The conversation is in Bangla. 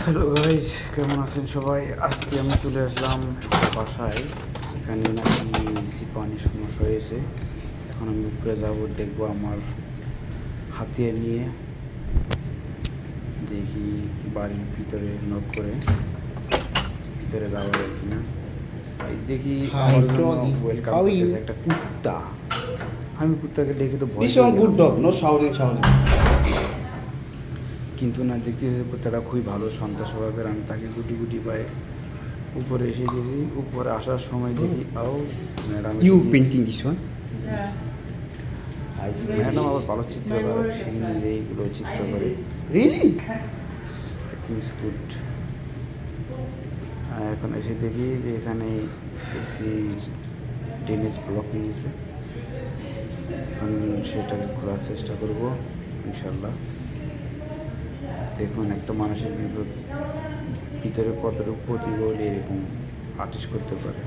হ্যালো গাইজ, কেমন আছেন সবাই? আজকে আমি চলে আসলাম বাসায়। এখানে নাকি পানির সমস্যা হয়েছে। এখন আমি উপরে যাব, দেখবো আমার হাতিয়ার নিয়ে। দেখি বাড়ির ভিতরে নক করে ভিতরে যাওয়া যায় কিনা। এই দেখি আমার জন্য ওয়েলকাম করতেছে একটা কুত্তা। আমি কুত্তাকে দেখে তো ভয় পেয়ে গেলাম। কিন্তু না, দেখতেছি কুত্তাটা খুবই ভালো, শান্ত স্বভাবের। আমি তাকে গুটি গুটি পায়ে উপরে এসে গেছি। উপরে আসার সময় দেখি ম্যাডাম ম্যাডাম আবার ভালো চিত্রকার, সে নিজে এইগুলো চিত্র করে। I think good. এখন এসে দেখি যে এখানে এসি ড্রেনেজ ব্লক হয়ে গেছে। এখন সেটাকে খোলার চেষ্টা করব ইনশাল্লাহ। দেখুন, একটা মানুষের ভিতরে কতটুকু প্রতিবল এরকম আর্টিস্ট করতে পারে।